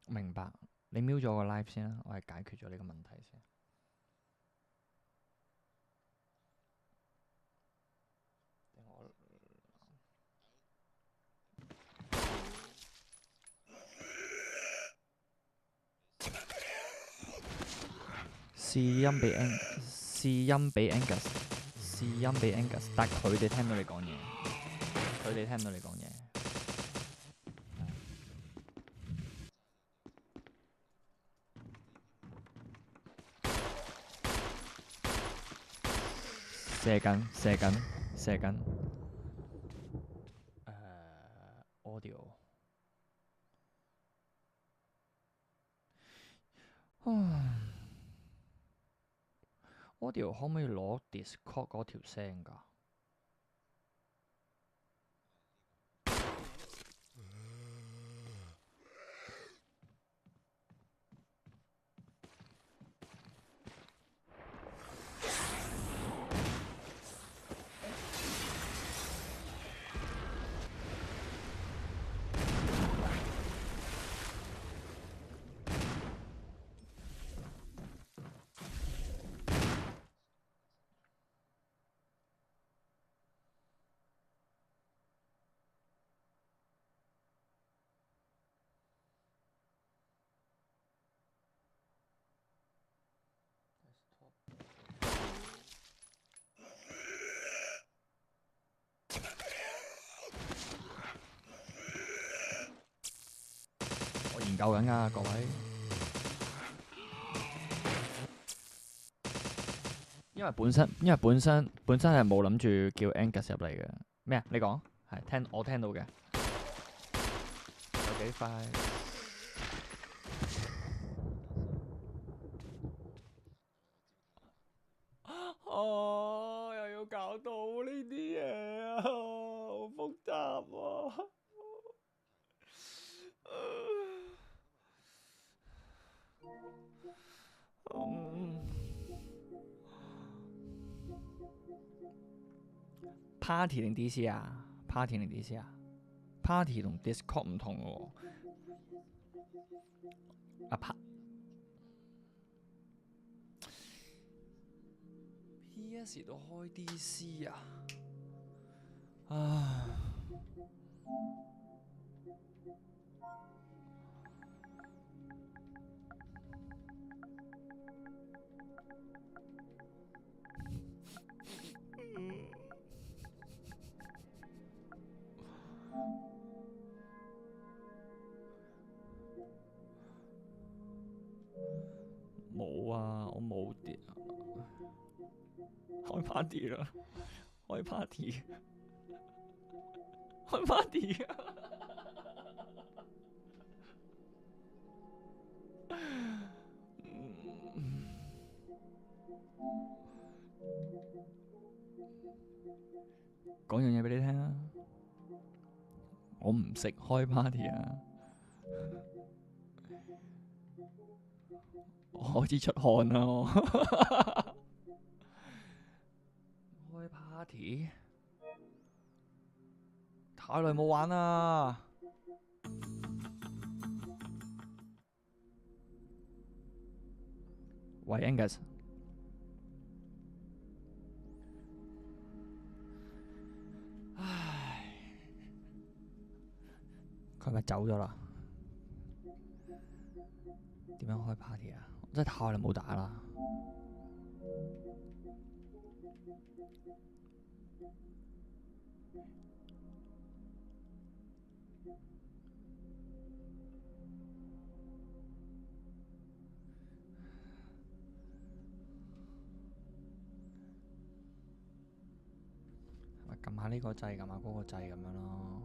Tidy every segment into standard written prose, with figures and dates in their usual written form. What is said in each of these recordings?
明白。你瞄咗個 live 先啦，我係解決咗呢個問題先。試音俾 Angus，但佢哋聽到你講嘢，射緊。audio。audio 可唔可以攞 Discord 嗰條聲㗎？我研究緊㗎，各位。因為本身係冇諗住叫 Angus 入嚟嘅。咩啊？你講係我聽到嘅。有幾快？哦，又要搞到呢啲嘢啊，好複雜啊！Party 定 DC 啊？Party 定 DC 啊？Party 同 Discord 唔同喎。PS 都開 DC 啊？冇啊，我冇啲開 party 啦，開 party 啊！講樣嘢俾你聽啊！我唔識開 party 啊！我開始出汗啦！我開 party 太耐冇玩啦！喂 Angus，唉，佢咪走咗啦？點樣開 party 啊？我真係太耐冇打啦！咪撳下呢個掣，撳下嗰個掣咁樣咯。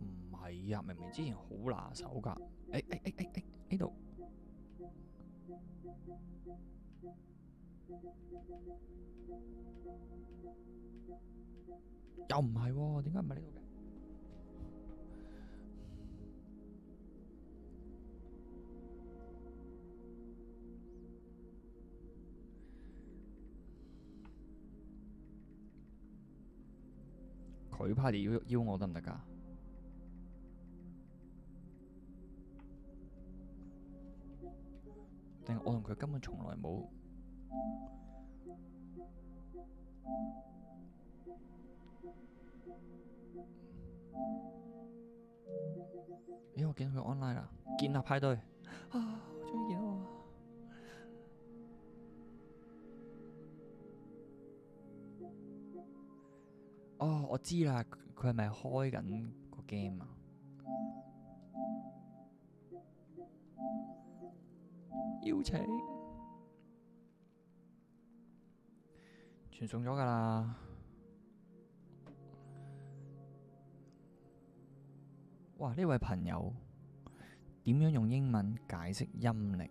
唔係啊，明明之前好拿手㗎。呢度又唔係喎？點解唔係呢度嘅？佢 party 邀我得唔得㗎？定係我同佢根本從來冇？咦，我見到佢 online 啦，建立派對啊！我終於見到我。哦，我知啦，佢係咪開緊個 game 啊？邀請傳送咗㗎啦。哇！呢位朋友點樣用英文解釋陰曆？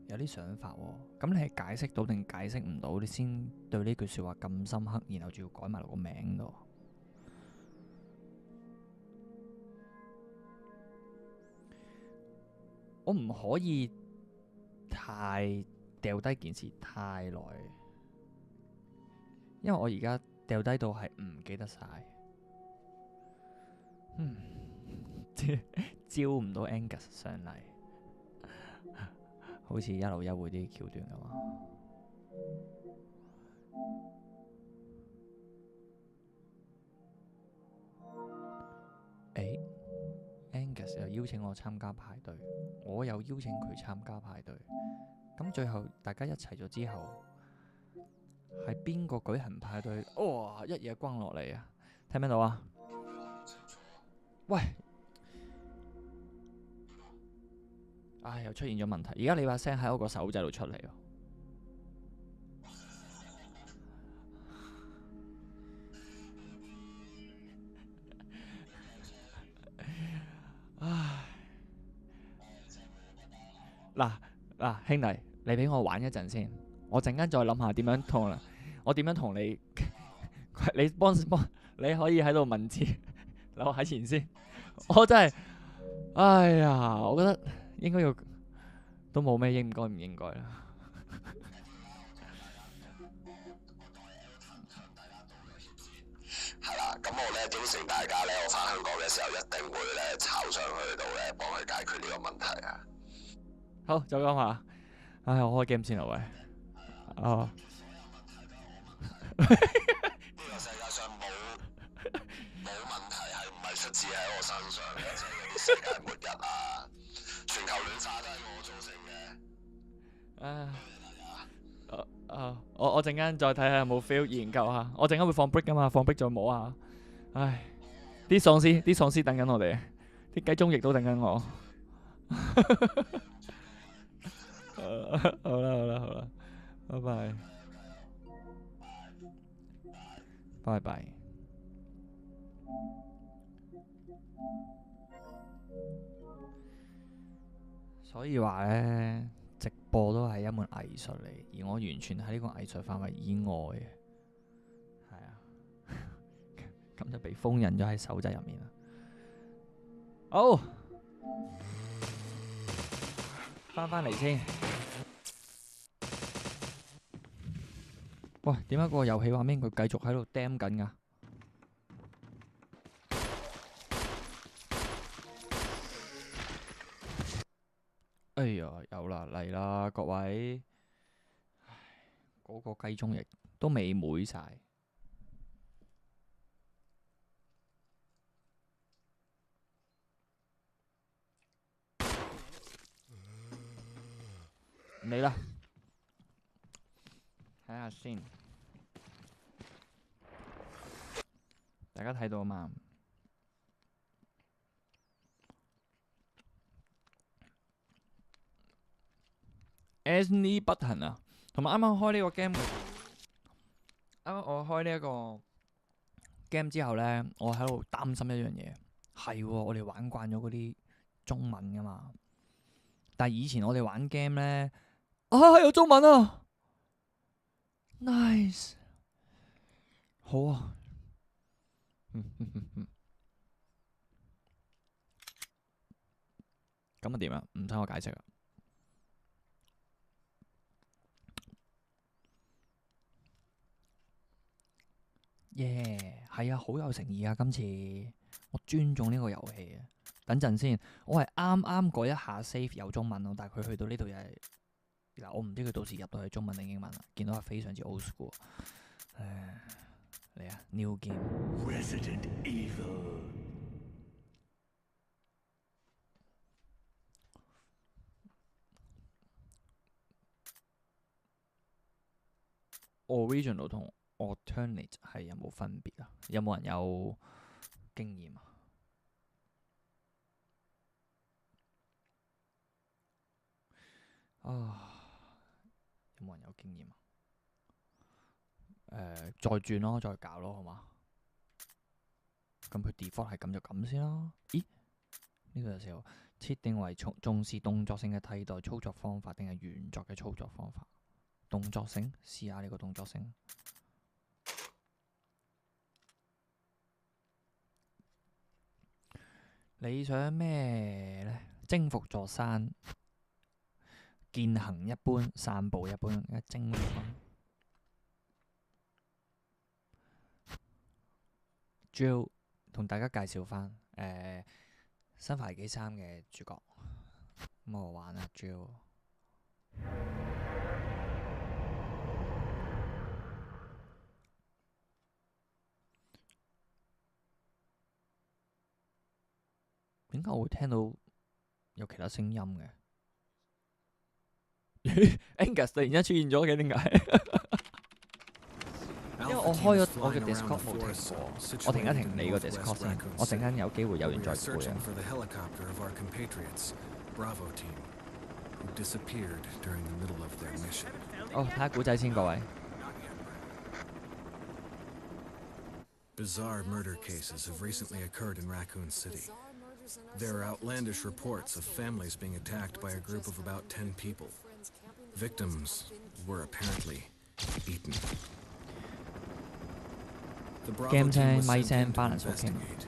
有啲想法喎。咁你係解釋到定解釋唔到？你先對呢句説話咁深刻，然後仲要改埋落個名度。我唔可以太掉低件事太耐，因為我而家掉低到係唔記得晒。招唔到 Angus 上嚟，好似一路一會啲橋段咁嘛。Angus 又邀請我參加派對，我又邀請佢參加派對。咁最後大家一齊咗之後，係邊個舉行派對？哇！一嘢轟落嚟啊！聽唔聽到啊？喂！唉，又出現咗問題。而家你把聲喺我個手掣度出嚟喎。唉，嗱，兄弟，你俾我玩一陣先，我陣間再諗下點樣同啦。我點樣同你？你幫，你可以喺度文字留喺前先。我真係，哎呀，我覺得應該要都冇咩應該唔應該啦。係啦，咁我咧應承大家咧，我翻香港嘅時候一定會咧炒上去度咧幫佢解決呢個問題啊！好，就咁話。唉，我開 game 先啦，喂。哦。呢個世界上冇問題係唔係出自喺我身上嘅，即係嗰啲世界末日啊、全球暖化都係我造成嘅。我陣間再睇下有冇 feel 研究下。我陣間會放 break 噶嘛，放 break 再摸下。唉，啲喪屍等緊我哋，啲雞中翼都等緊我。好啦，拜拜。拜拜。所以話呢，直播都係一門藝術嚟，而我完全喺呢個藝術範圍以外嘅，係啊，咁就被封印咗喺手掣入面啦。好，翻嚟先。喂，點解個遊戲畫面佢繼續喺度釘緊㗎？哎呀，有啦，嚟啦，各位！唉，嗰個雞中翼都未妹晒。嚟啦，睇下先。大家睇到嘛？Any button 啊，同埋啱啱開呢個 game，啱啱我開呢一個 game 之後呢，我喺度擔心一樣嘢，係喎，我哋玩慣咗嗰啲中文噶嘛，但係以前我哋玩 game 呢，有中文啊 ，nice， 好啊，咁啊點啊？唔使我解釋啊。耶，係啊，好有誠意啊！今次我尊重呢個遊戲啊。等陣先，我係啱啱嗰一下 save 有中文咯，但係佢去到呢度又係嗱，我唔知佢到時入到係中文定英文啦。見到係非常之 old school。嚟啊，new game。 Resident Evil. original 同 alternate 係有冇分別啊？有冇人有經驗啊？有冇人有經驗啊？再轉咯，再搞咯，好嘛？咁佢 default 係咁就咁先啦。咦？呢個時候設定為重視動作性嘅替代操作方法，定係原作嘅操作方法？動作性，試下呢個動作性。你想咩呢？征服座山，健行一般，散步一般，征服啊！Jill 同大家介紹翻新牌機3嘅主角，咁我玩啊 Jill。點解我會聽到有其他聲音嘅？Angus 突然間出現咗嘅，點解？因為我開咗我嘅 Discord 冇停過，我停一停你個 Discord 先，我陣間有機會有緣再配啊。睇下古仔先，各位。Bizarre murder cases have recently occurred in Raccoon City. There are outlandish reports of families being attacked by a group of about 10 people. Victims were apparently eaten. The Bravo team was sent in to investigate,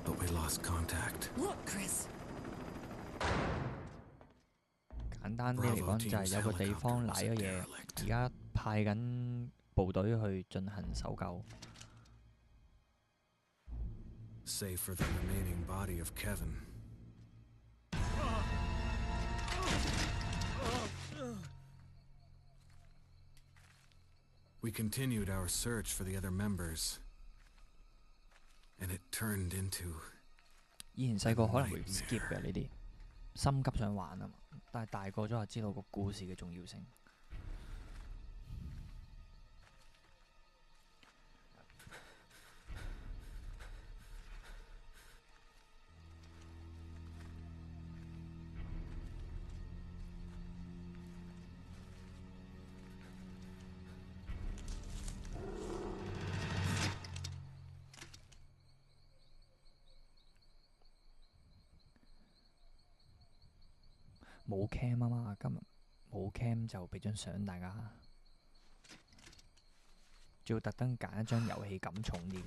but we lost contact. Look, Chris. 簡單啲嚟講，就係有個地方賴咗嘢，而家派緊部隊去進行搜救。Save for the remaining body of Kevin. We continued our search for the other members, and it turned into. 以前細個可能會 skip 嘅呢啲，心急想玩啊嘛，但係大個咗就知道個故事嘅重要性。冇 cam 啊嘛，今日冇 cam 就俾張相大家，仲要特登揀一張遊戲感重啲嘅。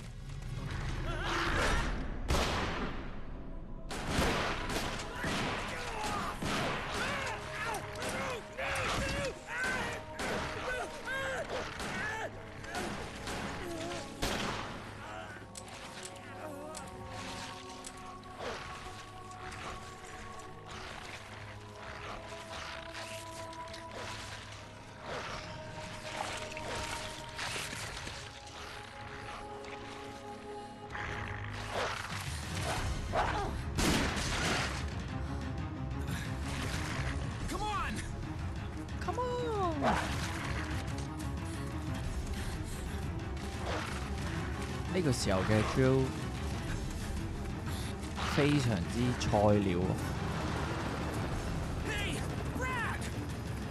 呢個時候嘅 Jill 非常之菜鳥。Hey, Brad!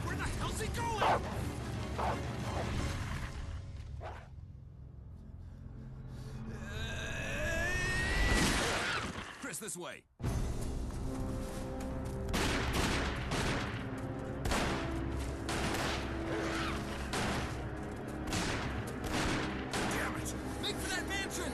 Where the hell's he going? Chris, this way. Damn it! Make for that mansion!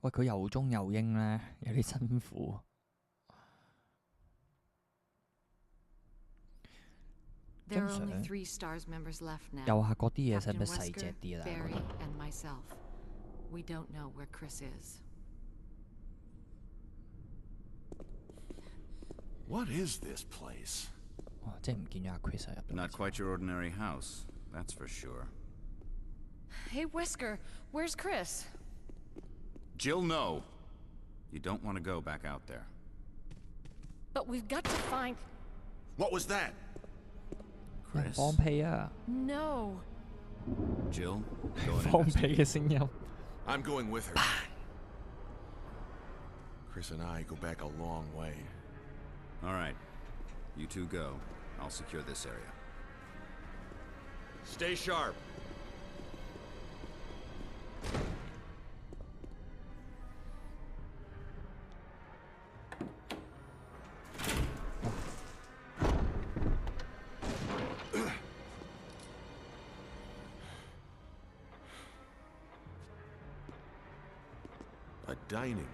喂，佢又中又英咧，有啲辛苦。There are 張 only 相 3 STARS members left now. 右下角啲嘢使唔 Captain 使細隻 Wesker, 啲啊？大家覺 Barry, 得？ and myself. We don't know where Chris is. What is this place? 哇！即係唔見咗阿 Chris 喺入邊。 Not quite your ordinary house, that's for sure. Hey, Wesker, where's Chris? Jill, no. You don't want to go back out there. But we've got to find... What was that? 有人放屁啊！ No. Jill, go and 放 investigate. 屁嘅聲音。 I'm going with her. Chris and I go back a long way. All right. You two go. I'll secure this area. Stay sharp. A dining room.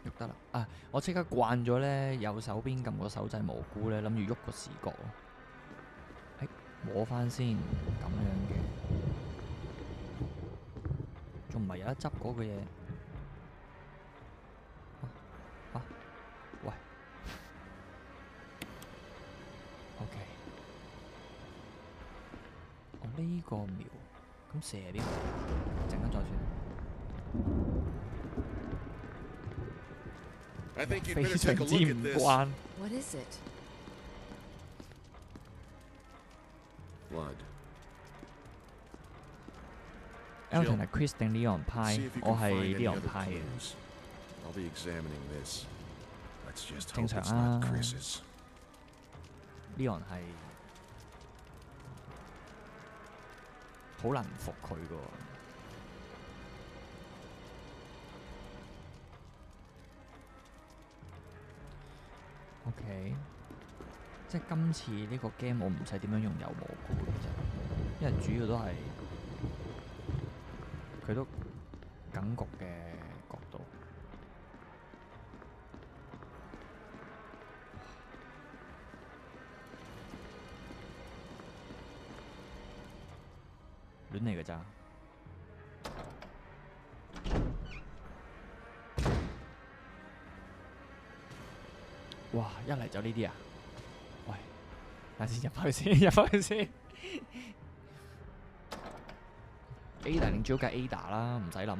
喐得啦！啊，我即刻慣咗咧，右手邊撳個手掣蘑菇咧，諗住喐個視角喎。摸翻先，咁樣嘅，仲唔係有得執嗰個嘢？啊！喂，OK，我呢個瞄，咁射邊個？陣間再算。 I think you'd 非 better 常 take a 之 look 唔 at this. 慣。 What is it? Blood. Elton 係 Chris 定 Leon 派 See if you？我 can 係 find any Leon other 派嘅。 clues. I'll be examining this. Let's just 正 hope 常 it's 啊 not Chris's. Leon 係好難服佢噶。OK，即係今次呢個 game 我唔使點樣用有蘑菇嘅啫，因為主要都係佢都緊焗嘅角度。亂嚟㗎咋？哇！一嚟就呢啲啊！喂，等先入去先，入翻去先。Ada 定 Jill 梗係 Ada 啦，唔使諗啊。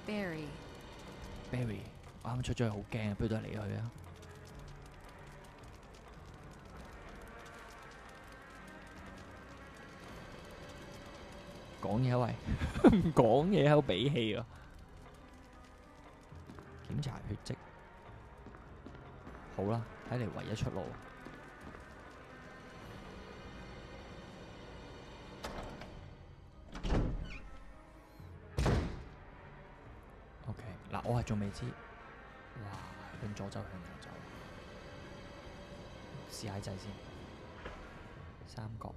Barry. Barry，我啱啱出咗去好驚啊，不如都係你去啊！講嘢喂，唔講嘢喺度比氣啊！檢查血跡，好啦，睇嚟唯一出路。OK， 嗱，我係仲未知。哇，向左走，向右走。試下掣先，三角。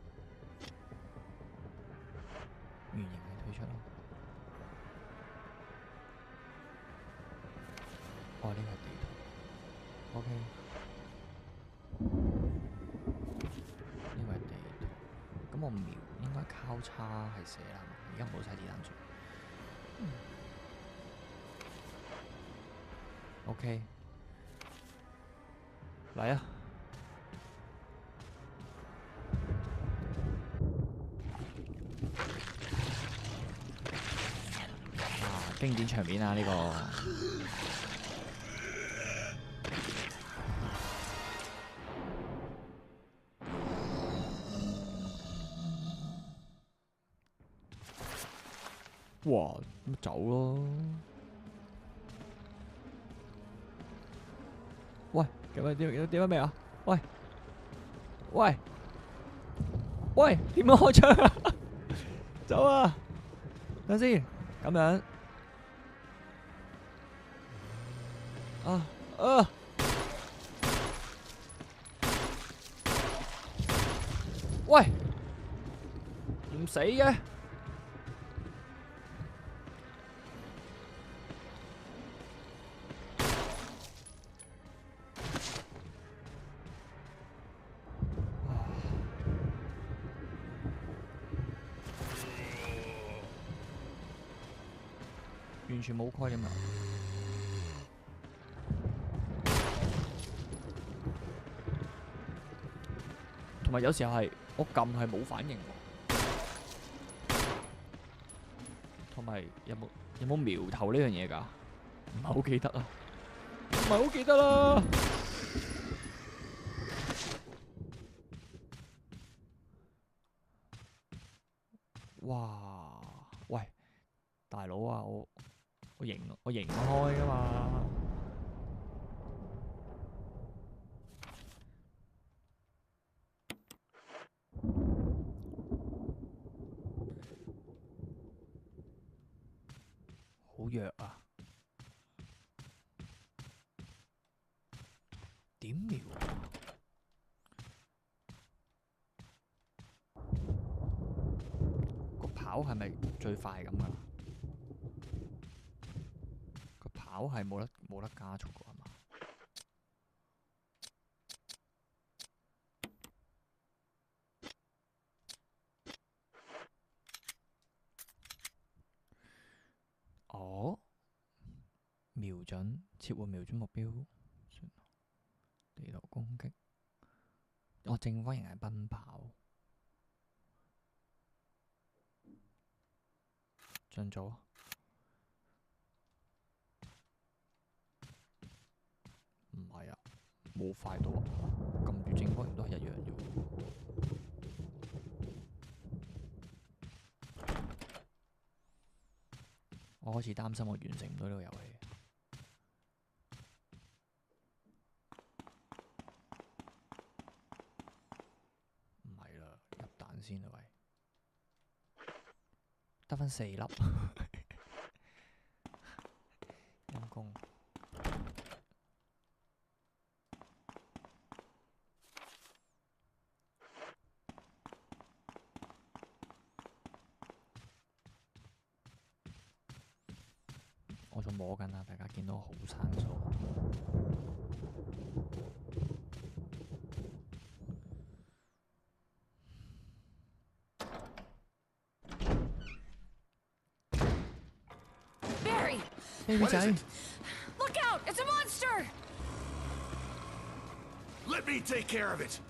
圓形係退出咯。哦，呢個係地圖。OK。呢個係地圖。咁我瞄應該交叉係射啦，而家冇晒子彈住。OK。嚟啊！ 經典場面啊！呢、個哇，咁走咯！喂，點樣未啊？喂，喂，喂，點樣開槍啊？走啊！等先，咁樣。 啊！喂，唔死嘅。完全冇概念啊！同埋有時候係我撳係冇反應喎，同埋有冇苗頭呢樣嘢㗎？唔係好記得啊，唔係好記得啦。哇！喂，大佬啊，我贏開㗎嘛！好弱啊！點瞄啊？個跑係咪最快咁㗎？個跑係冇得加速㗎係嘛？哦，瞄準，切換瞄準目標，地圖攻擊。哦，正方形係奔跑。進組啊！唔係啊，冇快到啊！撳住正方形都係一樣啫喎。我開始擔心我完成唔到呢個遊戲。唔係啦，入彈先啦喂，得返4粒，陰公。我仲摸緊啊，大家見到好生疏。Barry! Baby 仔， Look out! It's a monster! Let me take care of it.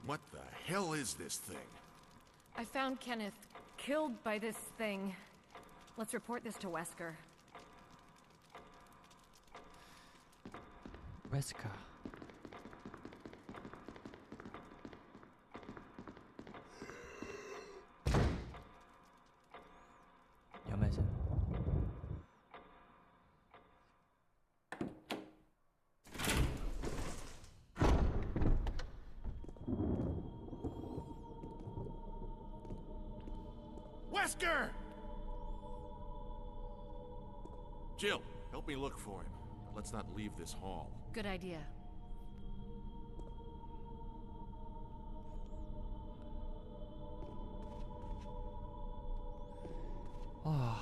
What the hell is this thing? I found Kenneth killed by this thing. Let's report this to Wesker. Wesker。有咩事？Wesker! Jill, help me look for him. Let's not leave this hall. Good idea. 哇！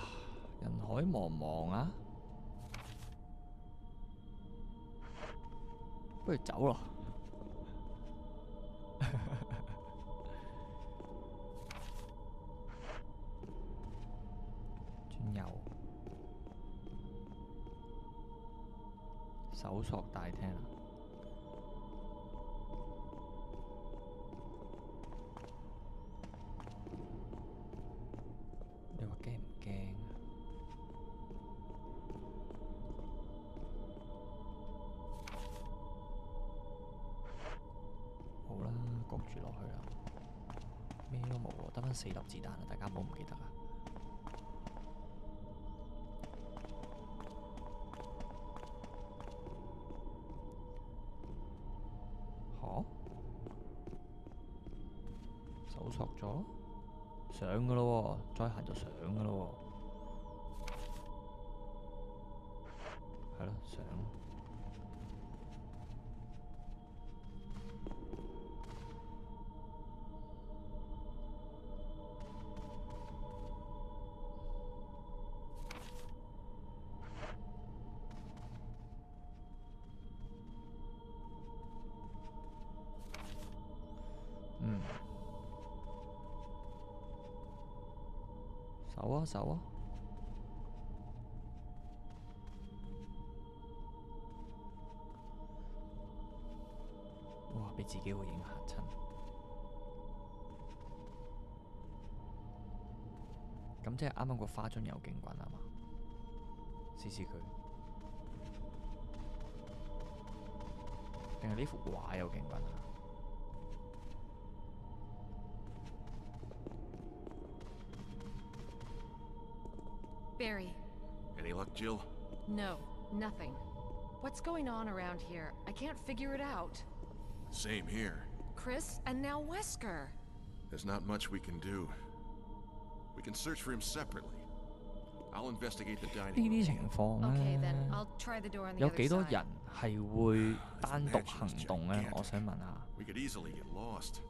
人海茫茫啊，不如走咯。轉右，搜索大廳。你話驚唔驚？好啦，焗住落去啦，咩都冇喎，得返4粒子彈啦，大家唔好唔記得啊！嚇？搜索咗，上噶咯喎，再行就上噶咯喎。係咯，相。嗯，搜啊搜啊！哇！俾自己個影嚇親。咁即係啱啱個花樽有警棍啊嘛？試試佢，定係呢幅畫有警棍啊？ Barry. Any luck, Jill? No, nothing. What's going on around here? I can't figure it out. Same here. Chris and now Wesker. There's not much we can do. We can search for him separately. I'll investigate the 呢 dining 啲 room. 情況 Okay, then 咧， I'll try the door on the 有 other 幾多 side. 人係會單獨行動咧？我想問下， We could easily get lost.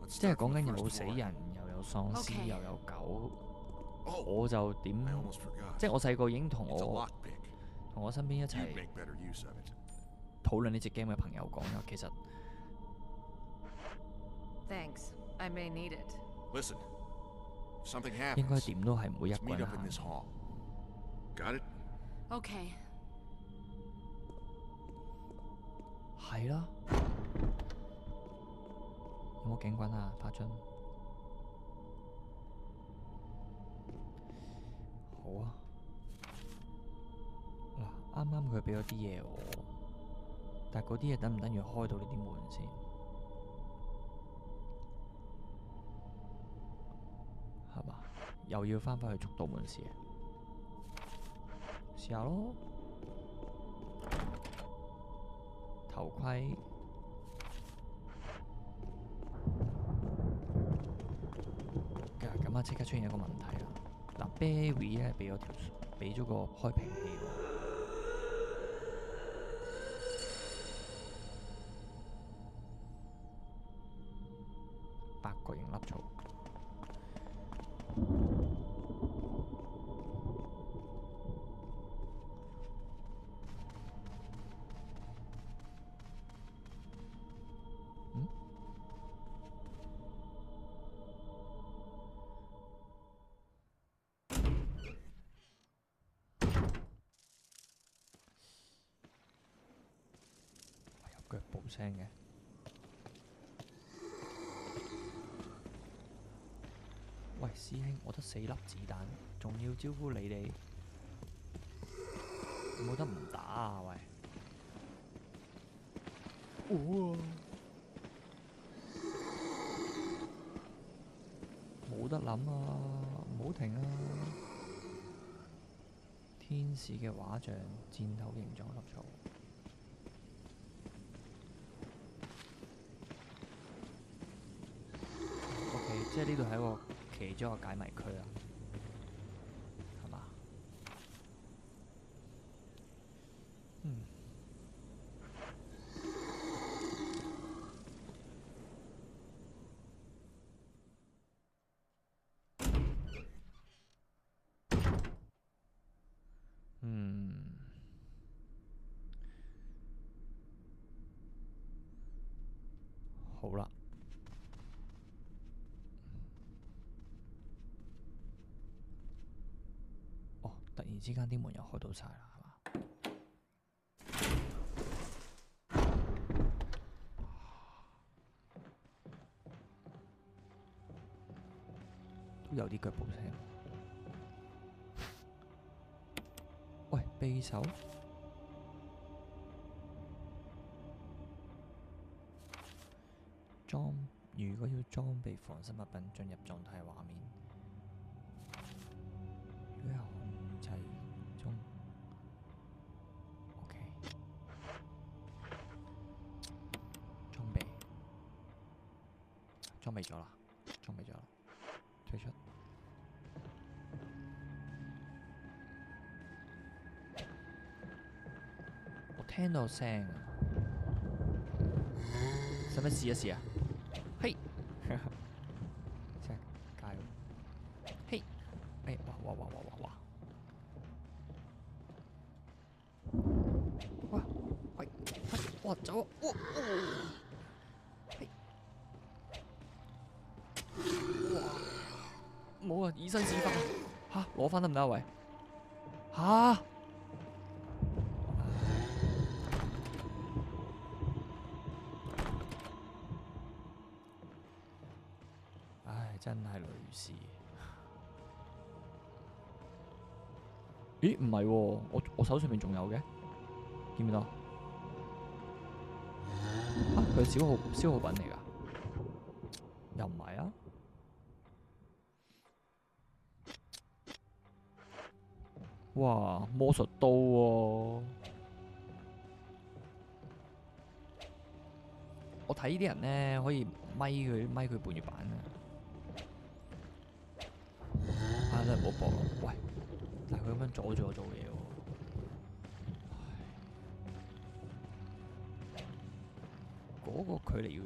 Let's 即係 start 講 from 緊 the 有 first 死 floor. 人，又有喪屍， Okay. 又有狗， Oh, 我就點？ I almost forgot. 即係我細個已經同 It's a 我 lockpick. 同我身邊一 You'd 齊 make better use of it. 討論呢隻 game 嘅朋友講啦，其實 Thanks. I may need it. Listen, if something 應該 happens, 點都係唔會一 let's 個 meet 人 up in this 行。 hall. Got it? Okay. 係啦，有冇警棍啊？花樽。好啊。嗱，啱啱佢俾咗啲嘢我，但係嗰啲嘢等唔等於開到呢啲門先？係嘛？又要翻返去捉道門試，試下咯。頭盔。咁啊，即刻出現一個問題啦！嗱，Barry 咧俾咗個開瓶器我，八角形粒草。嗯？有腳步聲嘅。喂，師兄，我得4粒子彈，仲要招呼你哋，有冇得唔打啊？喂！冇得諗啊！唔好停啊！天使嘅畫像，箭頭形狀粒草。OK， 即係呢度係一個其中一個解謎區啦，係嘛？嗯。好啦。哦，突然之間啲門又開到晒啦，係嘛？都有啲腳步聲。喂，匕首。如果要裝備防身物品進入狀態畫面，如果有控制中 ，OK， 裝備咗啦，退出。聽到聲啊！使唔使試一試啊？嘿，真係街喎！嘿，哎，哇！哇！喂，哇走啊！哇！嘿，哇！冇啊，以身試法啊！吓，攞翻得唔得啊？喂，吓！唉，真係女士。咦？唔係喎，我手上面仲有嘅，見唔見到？啊，佢係消耗品嚟㗎，又唔係啊？哇，魔術刀喎！我睇呢啲人咧可以咪佢半月板啊！啊，真係唔好搏啦！喂，但係佢咁樣阻住我做嘢喎。嗰個距離要，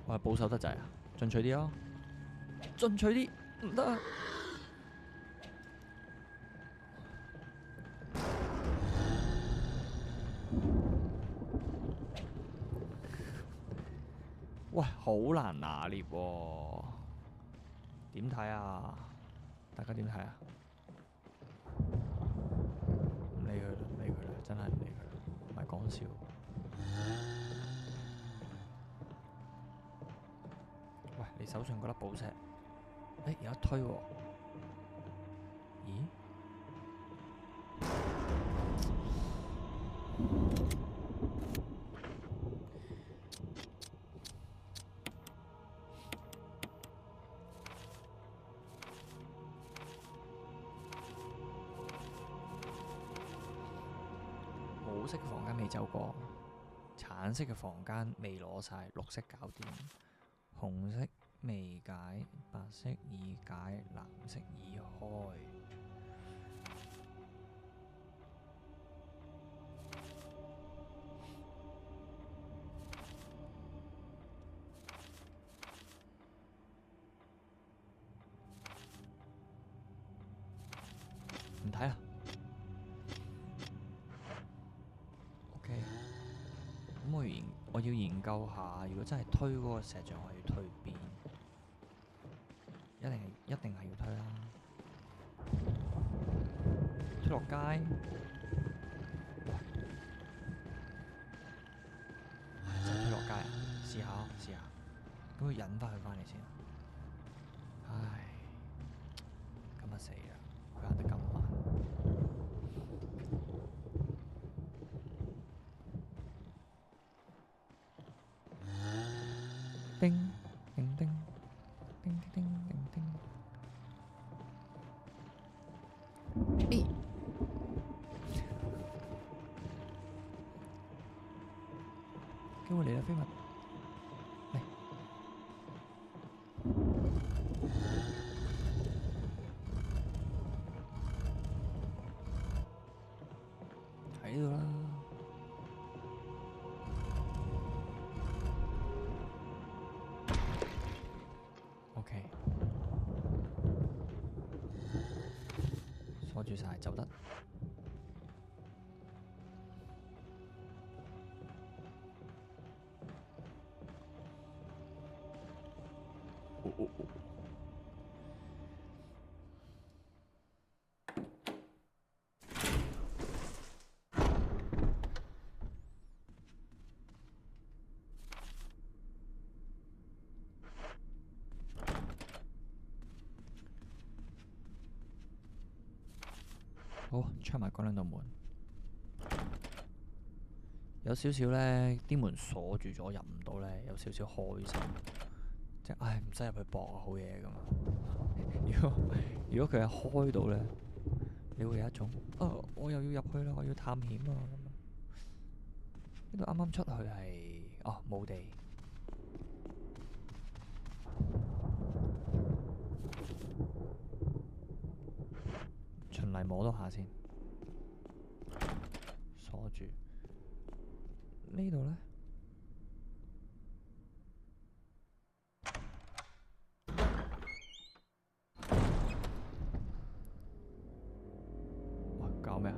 我係保守得滯啊！進取啲咯，進取啲，唔得啊！喂，好難拿捏喎，點睇啊？大家點睇啊？唔理佢啦，唔理佢啦，真係唔理佢啦，唔係講笑。喂，你手上嗰粒寶石，有得推喎。咦？紅色嘅房間未走過，橙色嘅房間未攞晒，綠色搞掂，紅色未解，白色已解，藍色已開。唔睇啦。OK，咁我要研究下，如果真係推嗰個石像，我要推邊？一定係要推啦。推落街，真係推落街啊！試下，咁佢引翻佢翻嚟先。唉，咁啊死啦！佢行得咁慢。叮叮叮叮叮叮叮。機會嚟啦，飛物！嚟，喺呢度啦。OK，鎖住晒，走得。好，出埋嗰兩道門，有少少咧，啲門鎖住咗，入唔到咧，有少少開心，即係唉，唔使入去搏啊，好嘢咁。如果佢係開到咧，你會有一種我又要入去啦，我要探險啊咁。呢度啱啱出去係墓地，嚟摸多下先，鎖住。呢度咧，哇！搞咩啊？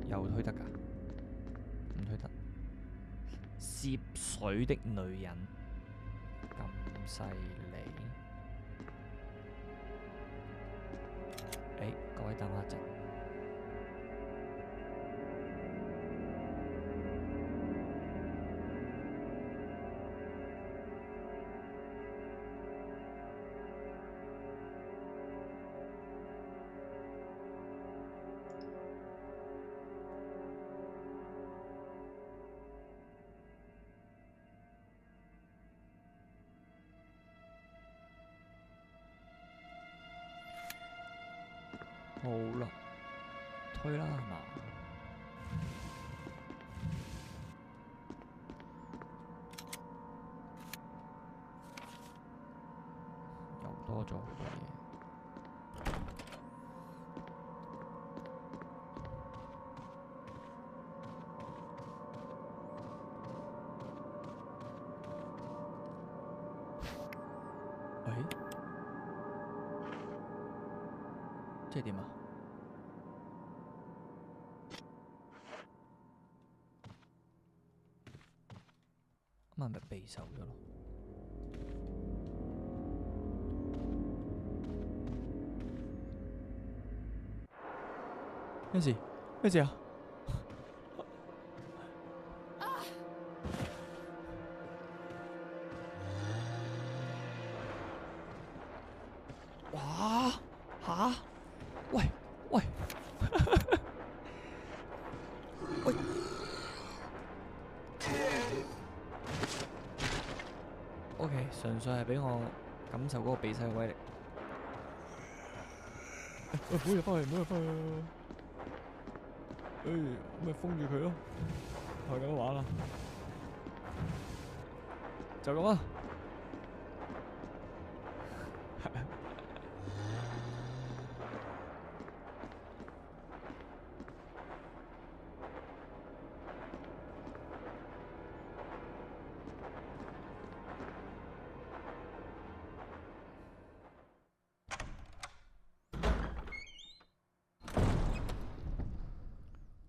又推得㗎？唔推得。涉水的女人咁犀利。各位等我一陣。好啦，推啦係嘛？又多咗好多嘢。即係點啊？咁係咪備受咗咯？咩事？咩事啊？哇！吓？喂喂喂！OK， 純粹係俾我感受嗰個鼻息嘅威力。唔好入翻去，唔好入翻去。咪封住佢咯，係咁玩啦，就咁啊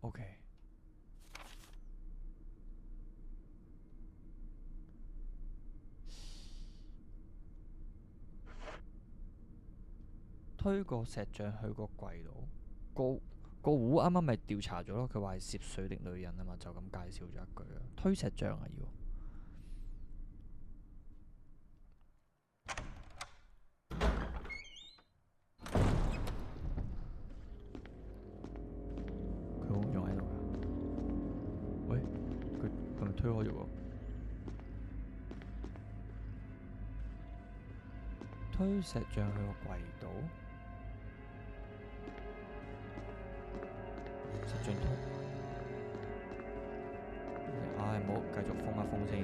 ！OK，推個石像去個櫃度，個壺啱啱咪調查咗咯，佢話係涉水的女人啊嘛，就咁介紹咗一句啊。推石像啊要。佢會仲喺度㗎？喂，佢咪推開咗喎？推石像去個櫃度，石像推。唉，唔好繼續封一封先，一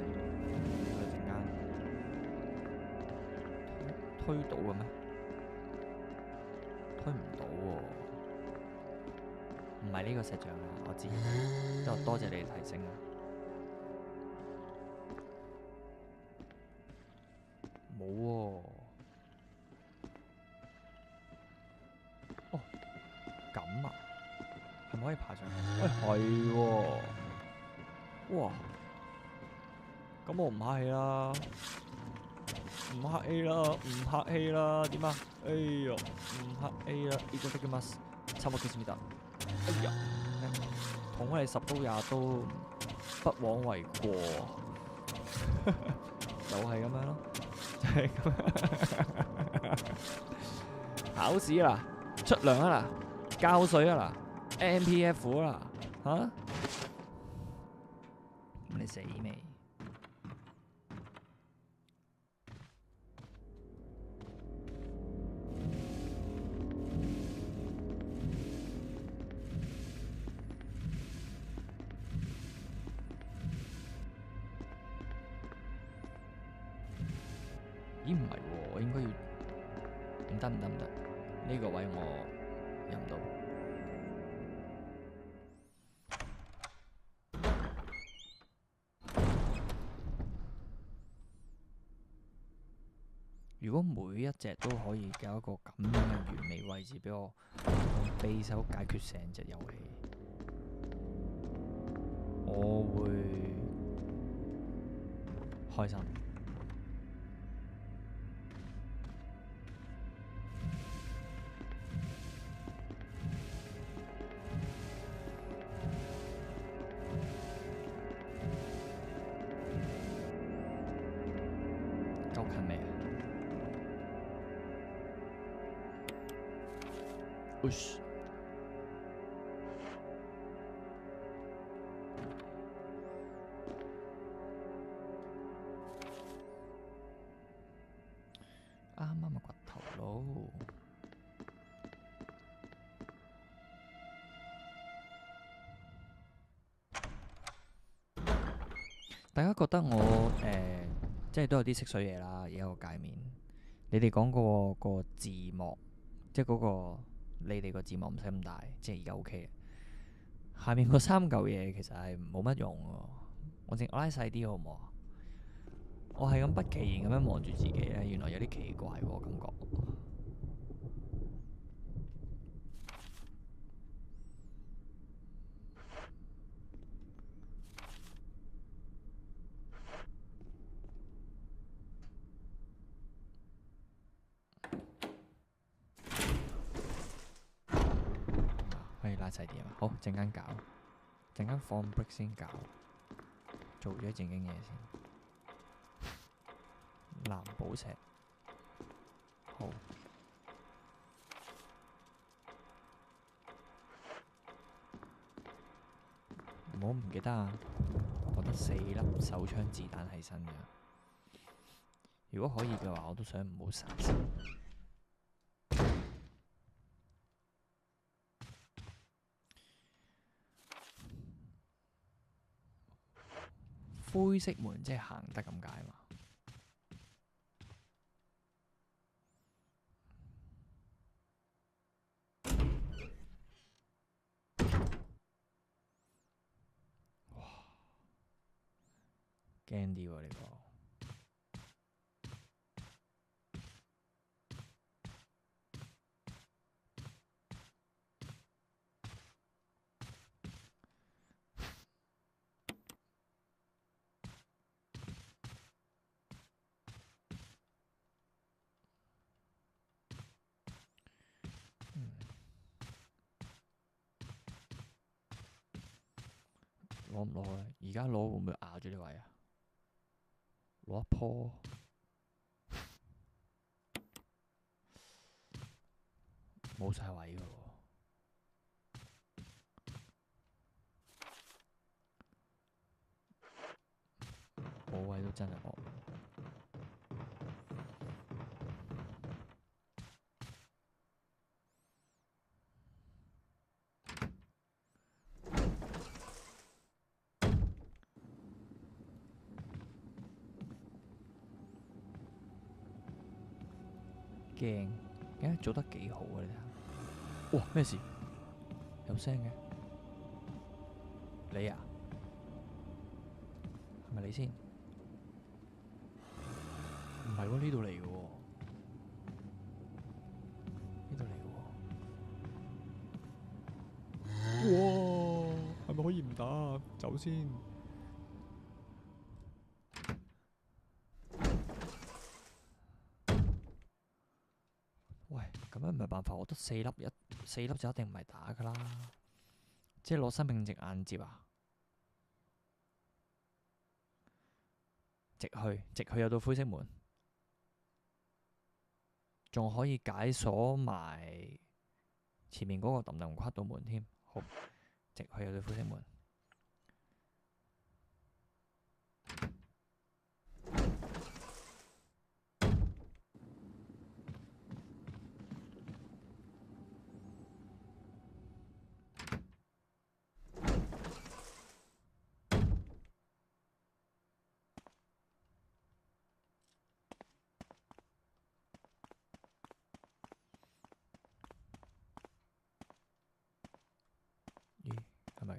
陣間推到嘅咩？推唔到喎，唔係呢個石像啊，我知。多謝你提醒啊。冇喎。哦，咁啊，係咪可以爬上去？喂，係喎。哇！咁我唔客氣啦，唔客氣啦，唔客氣啦，點啊？哎呀，唔客氣啦，呢個得嘅乜？差唔多幾時得？哎呀，捅你10刀20刀，不枉為過，就係咁樣咯，就係咁樣。考試啦，出糧啊啦，交稅啊啦 ，MPF 啦，嚇？你死未？咦，唔係喎，我應該要唔得，呢個位我入唔到。如果每一隻都可以有一個咁樣嘅完美位置俾我用匕首解決成隻遊戲，我會開心。夠近未啊？Ush 啱啱咪掘頭佬。大家覺得我即係都有啲識水嘢啦，而家個界面。你哋講嗰個字幕，即係嗰個你哋個字幕唔使咁大，即係而家 OK 嘅。下面嗰三嚿嘢其實係冇乜用喎，我拉細啲好唔好啊？我係咁不其然咁樣望住自己咧，原來有啲奇怪喎感覺。可以拉細啲啊嘛。好，陣間搞，陣間放 break 先搞，做咗正經嘢先。藍寶石，好。唔好唔記得啊！我得4粒手槍子彈喺身㗎。如果可以嘅話，我都想唔好殺死。灰色門即係行得咁解嘛？哇！驚啲喎呢個。攞唔攞咧？而家攞會唔會壓住呢位啊？攞一樖冇晒位㗎喎，冇位都真係惡。驚，做得幾好啊！你睇下，哇，咩事？有聲嘅，你啊？係咪你先？唔係喎，呢度嚟嘅喎，呢度嚟嘅喎。哇，係咪可以唔打？走先。喂，咁樣唔係辦法，我得4粒，4粒就一定唔係打㗎啦，即係攞生命值硬接啊！直去有到灰色門，仲可以解鎖埋前面嗰個揼揼跨到門添。好，直去有到灰色門。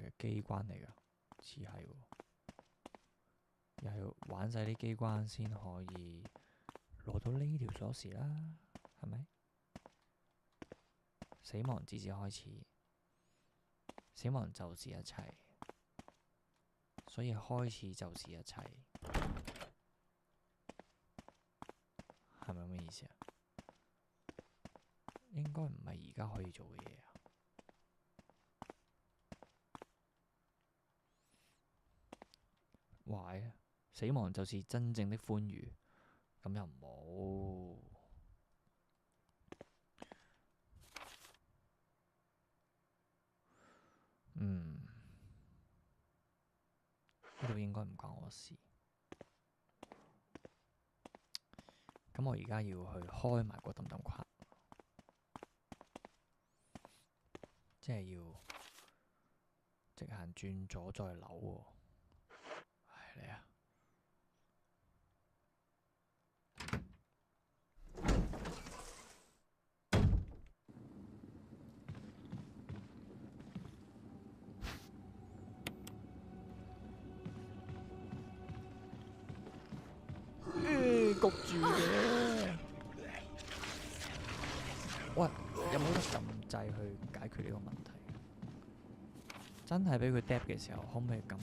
嘅機關嚟㗎，似係喎，又係玩晒啲機關先可以攞到呢條鎖匙啦，係咪？死亡只是開始，死亡就是一切，所以開始就是一切，係咪咁嘅意思啊？應該唔係而家可以做嘅嘢啊！壞啊！死亡就是真正的歡愉，咁又唔好。呢度應該唔關我事。咁我而家要去開埋個氹氹框，即係要直行轉左再扭喎。唉，嚟啊！焗住嘅。喂，有冇得撳掣去解決呢個問題？真係俾佢 dab 嘅時候，可唔可以撳掣？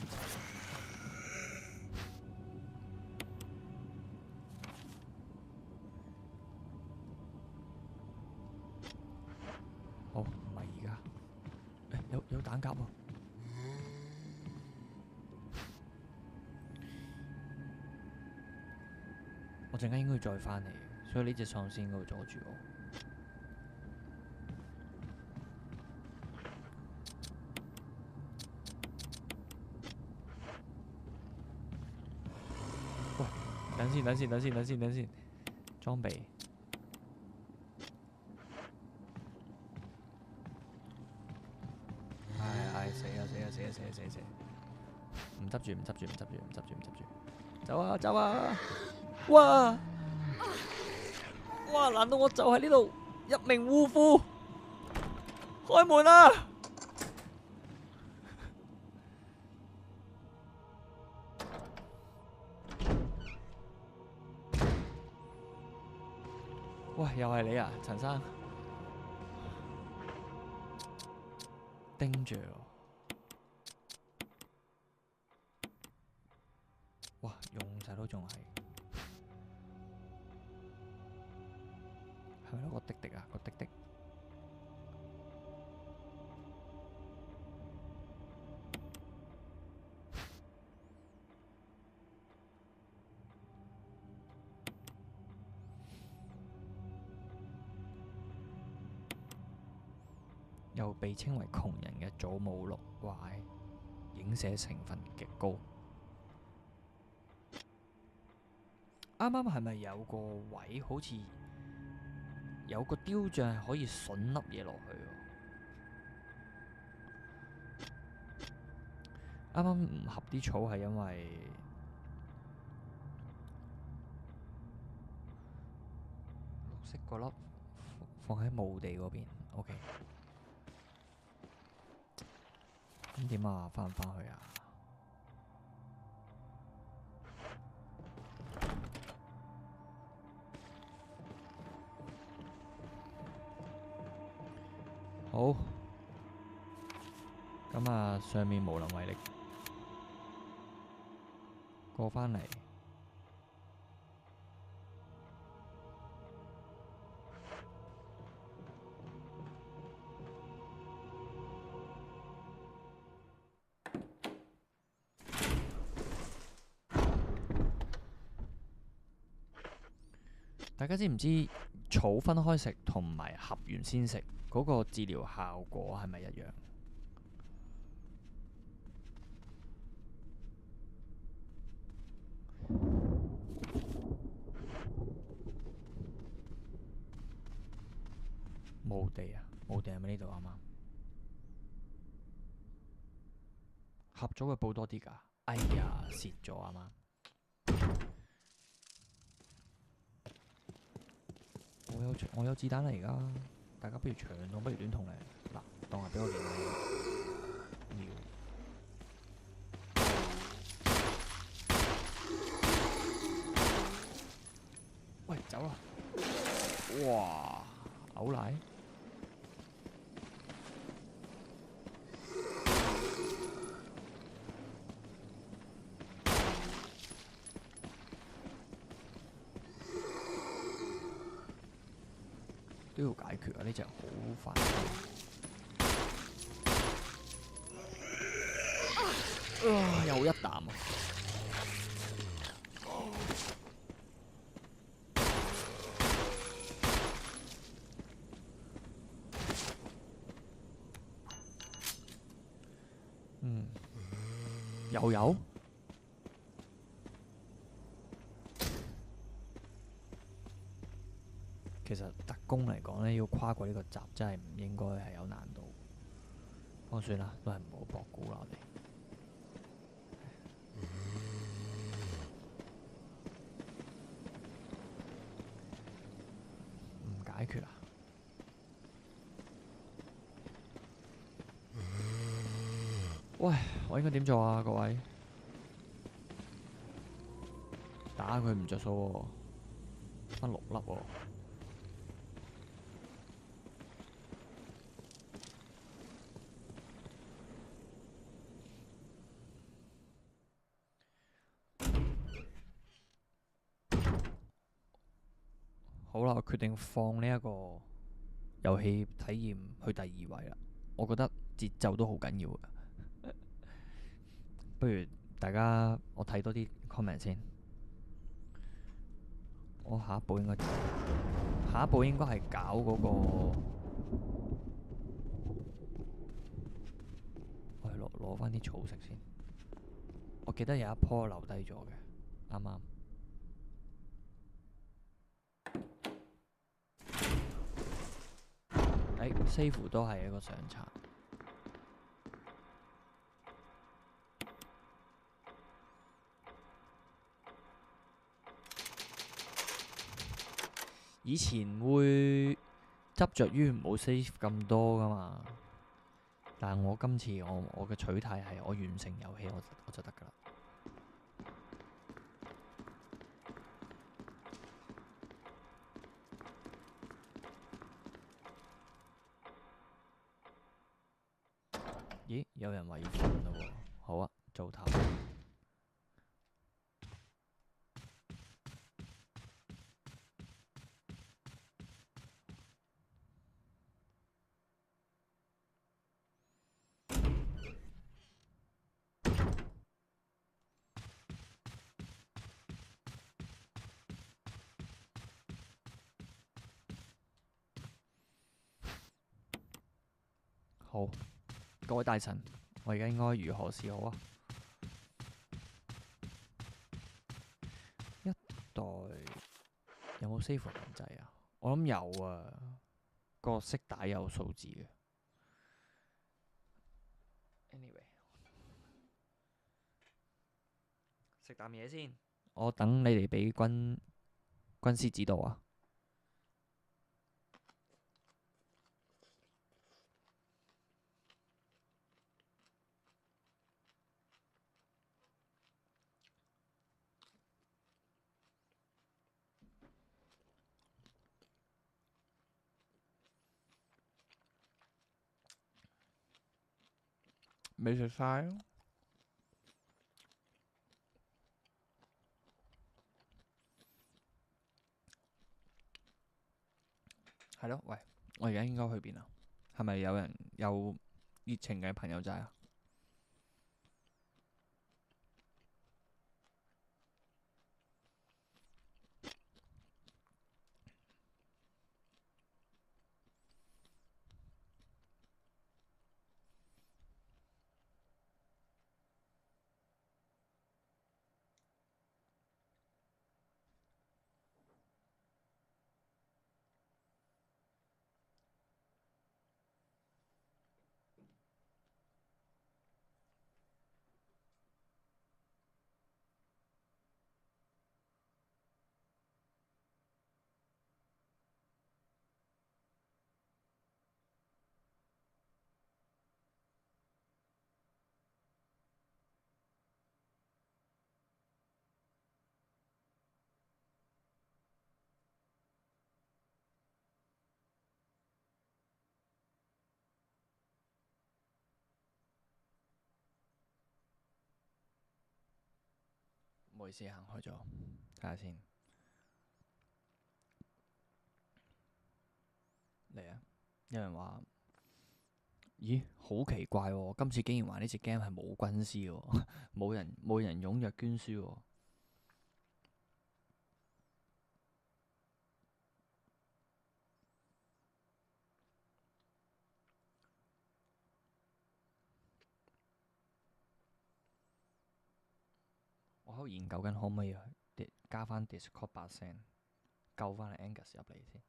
好，唔係而家。有彈夾喎。我陣間應該要再返嚟，所以呢隻喪屍應該會阻住我。喂，等先，裝備。唉，死！唔執住，走啊！哇！難道我就喺呢度一名護婦？開門啊！喂，又係你啊，陳生，盯住我！哇，用晒都仲係。係咪個滴滴啊？個滴滴又被稱為窮人嘅祖母綠，哇！影射成分極高。啱啱係咪有個位好似？有個雕像係可以筍粒嘢落去喎。啱啱唔合啲草係因為綠色嗰粒放喺墓地嗰邊。OK。咁點啊？返唔返去啊？好，咁啊，上面無能為力，過返嚟。大家知唔知草分開食同埋合完先食嗰個治療效果係咪一樣？墓地啊，墓地係咪呢度啱啱？合咗會報多啲㗎？哎呀，蝕咗啱啱。我有子彈嚟㗎，大家不如長筒不如短筒嚟。嗱，當係俾我練狗奶？都要解決啊！呢只好煩。又一啖啊！又有。其實特工嚟講呢，要跨過呢個閘真係唔應該係有難度。不過算啦，都係唔好博估啦，我哋。唔解決啊！喂，我應該點做啊，各位？打佢唔着數喎，得6粒喎。好啦，我決定放呢一個遊戲體驗去第2位啦。我覺得節奏都好緊要嘅。不如大家我睇多啲 comment 先。我下一步應該係搞嗰個，我去攞翻啲草食先。我記得有一棵留低咗嘅，啱啱。似乎都係一個上冊。以前會執着於唔好 save 咁多噶嘛，但係我今次我嘅取態係我完成遊戲我就得噶啦。咦？有人話要瞓啦喎，好啊，做頭。好，各位大臣，我而家應該如何是好啊？一代有冇 save 限制啊？我諗有啊，個色帶有數字嘅。Anyway， 食啖嘢先，我等你哋俾軍師指導啊。未食晒咯，係咯。喂，我而家應該去邊啊？係咪有人有熱情嘅朋友仔啊？好意思行開咗，睇下先。嚟啊！有人話：咦，好奇怪喎！今次竟然話呢隻 game 係冇軍師喎，冇人踴躍捐輸喎。我喺度研究緊可唔可以加翻 Discord 把聲，救翻 Angus 入嚟先。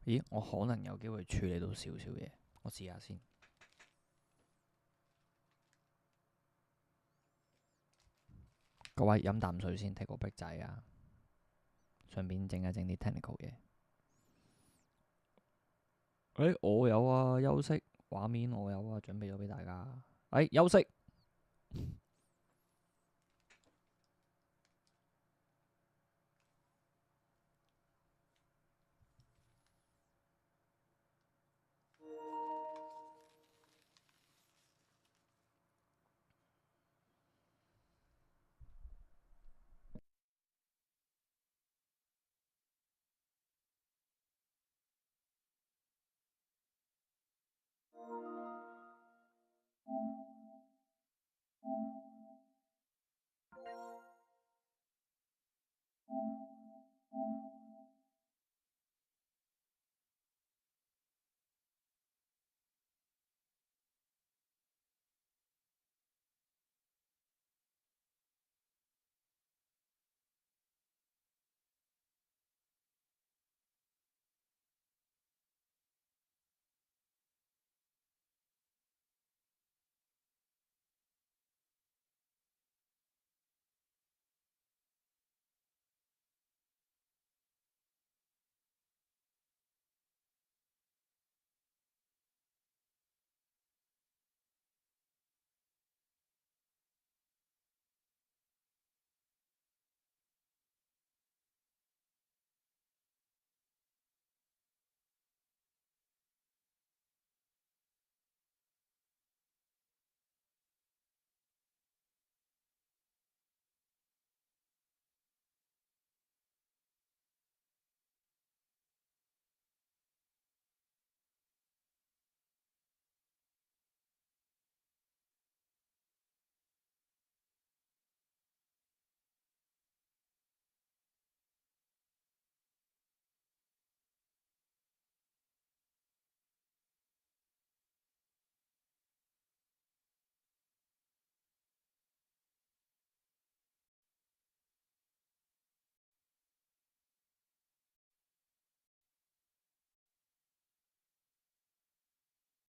咦，我可能有機會處理到少少嘢，我試下先。各位飲啖水先，踢個壁仔啊！順便整一整啲 technical 嘢。我有啊，休息畫面我有啊，準備咗俾大家。休息。